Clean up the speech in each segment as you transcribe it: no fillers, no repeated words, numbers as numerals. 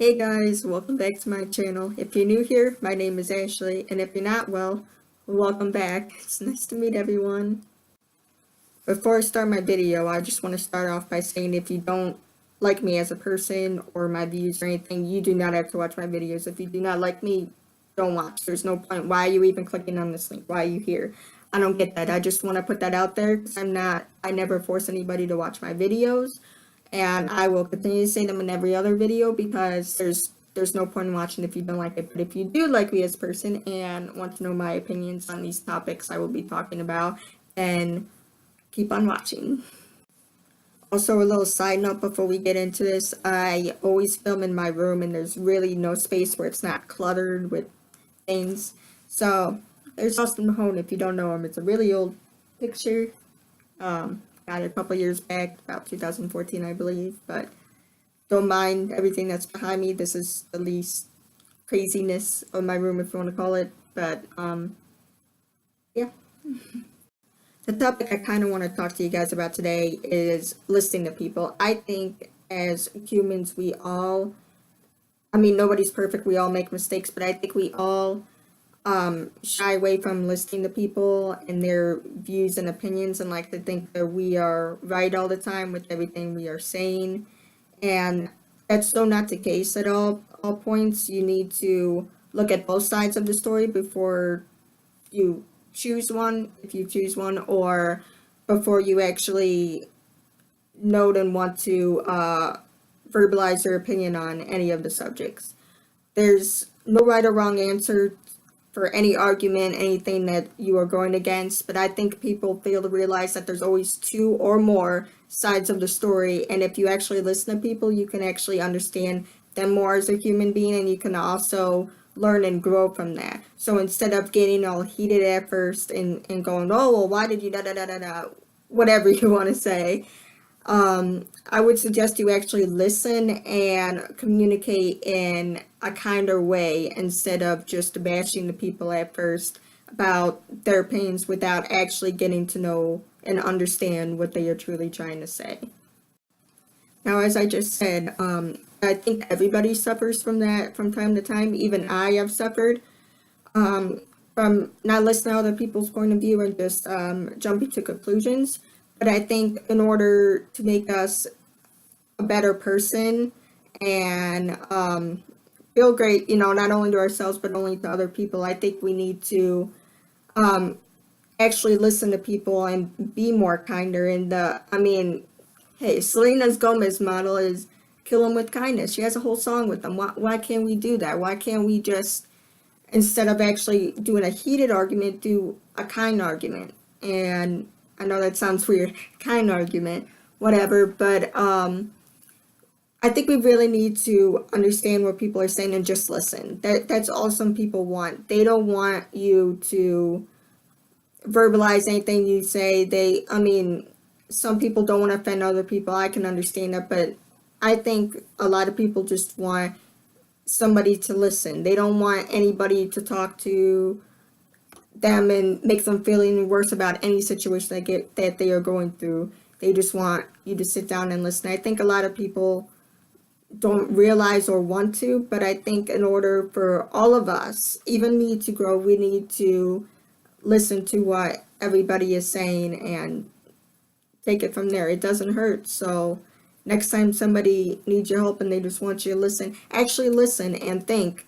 Hey guys, welcome back to my channel. If you're new here, my name is Ashley, and if you're not, well, welcome back. It's nice to meet everyone. Before I start my video, I just want to start off by saying if you don't like me as a person or my views or anything, you do not have to watch my videos. If you do not like me, don't watch. There's no point. Why are you even clicking on this link? Why are you here? I don't get that. I just want to put that out there because I never force anybody to watch my videos. And I will continue to say them in every other video because there's no point in watching if you don't like it. But if you do like me as a person and want to know my opinions on these topics I will be talking about, then keep on watching. Also, a little side note before we get into this, I always film in my room and there's really no space where it's not cluttered with things. So there's Austin Mahone, if you don't know him. It's a really old picture. Got it a couple years back, about 2014, I believe, but don't mind everything that's behind me. This is the least craziness of my room, if you want to call it, but, yeah. The topic I kind of want to talk to you guys about today is listening to people. I think as humans, nobody's perfect, we all make mistakes, but I think we all shy away from listening to people and their views and opinions and like to think that we are right all the time with everything we are saying. And that's so not the case at all points. You need to look at both sides of the story before you choose one, if you choose one, or before you actually note and want to verbalize your opinion on any of the subjects. There's no right or wrong answer for any argument, anything that you are going against, but I think people fail to realize that there's always two or more sides of the story, and if you actually listen to people, you can actually understand them more as a human being, and you can also learn and grow from that. So instead of getting all heated at first and going, oh, well, why did you da da da da da, whatever you want to say, I would suggest you actually listen and communicate in a kinder way instead of just bashing the people at first about their opinions without actually getting to know and understand what they are truly trying to say. Now, as I just said, I think everybody suffers from that from time to time. Even I have suffered from not listening to other people's point of view and just jumping to conclusions. But I think in order to make us a better person and feel great, not only to ourselves but only to other people, I think we need to actually listen to people and be more kinder. And hey, Selena Gomez's model is kill them with kindness. She has a whole song with them. Why can't we do that? Why can't we just, instead of actually doing a heated argument, do a kind argument? And I know that sounds weird, kind argument, whatever, but I think we really need to understand what people are saying and just listen. That's all some people want. They don't want you to verbalize anything you say. Some people don't want to offend other people. I can understand that, but I think a lot of people just want somebody to listen. They don't want anybody to talk to them and make them feel any worse about any situation that they are going through. They just want you to sit down and listen. I think a lot of people don't realize or want to, but I think in order for all of us, even me, to grow, we need to listen to what everybody is saying and take it from there. It doesn't hurt. So next time somebody needs your help and they just want you to listen, actually listen and think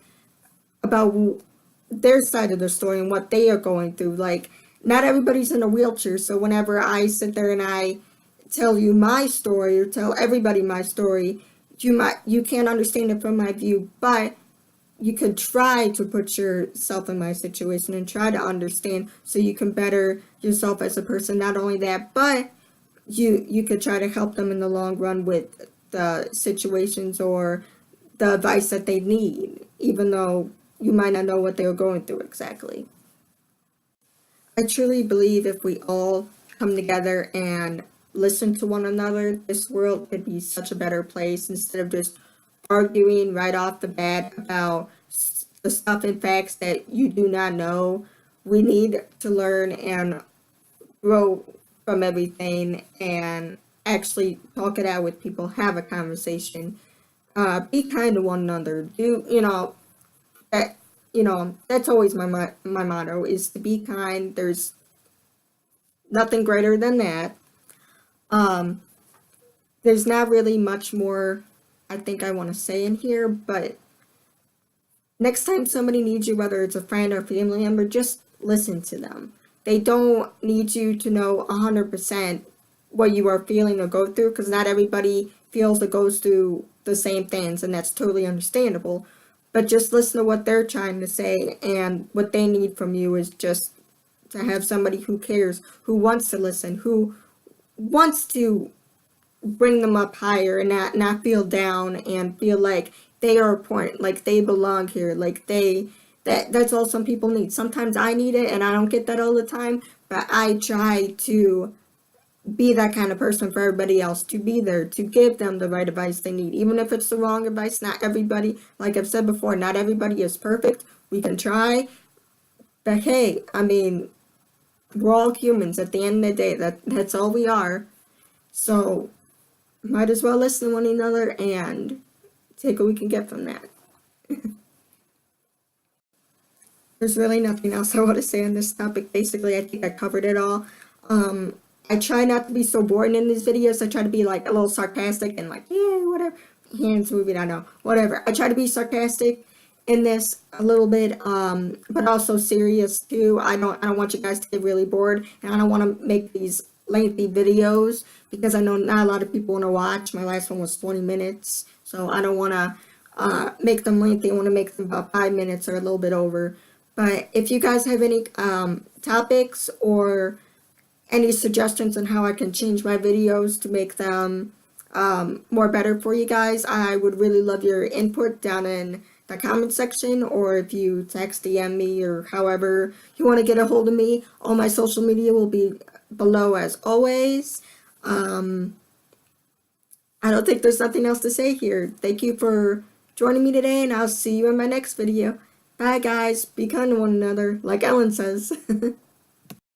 about their side of the story and what they are going through. Like, not everybody's in a wheelchair, so whenever I sit there and I tell you my story or tell everybody my story, you can't understand it from my view, but you could try to put yourself in my situation and try to understand so you can better yourself as a person. Not only that, but you could try to help them in the long run with the situations or the advice that they need, even though you might not know what they were going through exactly. I truly believe if we all come together and listen to one another, this world could be such a better place instead of just arguing right off the bat about the stuff and facts that you do not know. We need to learn and grow from everything and actually talk it out with people, have a conversation. Be kind to one another. Do, you know, that, you know, that's always my motto is to be kind. There's nothing greater than that. Um, there's not really much more I think I want to say in here, but next time somebody needs you, whether it's a friend or family member, just listen to them. They don't need you to know 100% what you are feeling or go through, because not everybody feels or goes through the same things, and that's totally understandable. But just listen to what they're trying to say, and what they need from you is just to have somebody who cares, who wants to listen, who wants to bring them up higher and not feel down and feel like they are important, like they belong here, like that's all some people need. Sometimes I need it and I don't get that all the time, but I try to be that kind of person for everybody else, to be there, to give them the right advice they need, even if it's the wrong advice. Not everybody, like I've said before, not everybody is perfect. We can try, but hey, I mean, we're all humans at the end of the day. That's all we are. So might as well listen to one another and take what we can get from that. There's really nothing else I want to say on this topic. Basically, I think I covered it all. I try not to be so boring in these videos. I try to be like a little sarcastic and like, yeah, whatever. Hands moving, I know, whatever. I try to be sarcastic in this a little bit, but also serious too. I don't want you guys to get really bored, and I don't want to make these lengthy videos because I know not a lot of people want to watch. My last one was 20 minutes, so I don't want to make them lengthy. I want to make them about 5 minutes or a little bit over. But if you guys have any topics or any suggestions on how I can change my videos to make them more better for you guys, I would really love your input down in the comment section, or if you text, DM me, or however you want to get a hold of me. All my social media will be below as always. I don't think there's nothing else to say here. Thank you for joining me today, and I'll see you in my next video. Bye guys, be kind to one another, like Ellen says.